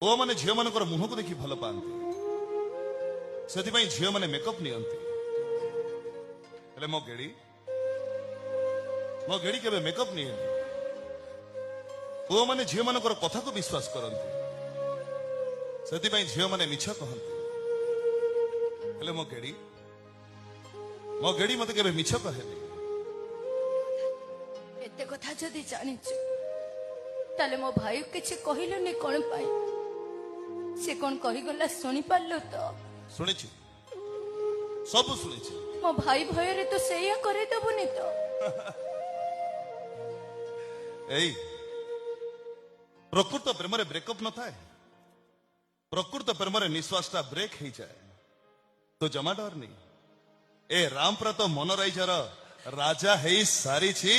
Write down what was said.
पुआ मैंने झील मान मुह को देखी भल पाती से झील मैंने मेकअप नियंती मो गेड़ी के मेकअप निये पुआ मैंने झील मान कथा को विश्वास करती से झील मैंने मिछ कहते मो गेड़ी मत के मिछ कहे एते कथा जदि जानिछु ताले मो भाई किछि कहिलनि कोन पाई से कोन कहि गला सुनि पारलो तो सुनी सब सुनी मो भाई भय रे तो सेया करे दबुनी तो एई प्रकृत प्रेम रे ब्रेकअप न थाए प्रकृत प्रेम रे निश्वासटा ब्रेक हो जाए तो जमा डर नहीं ए रामप्रा तो मनोराइजर राजा है सारी छी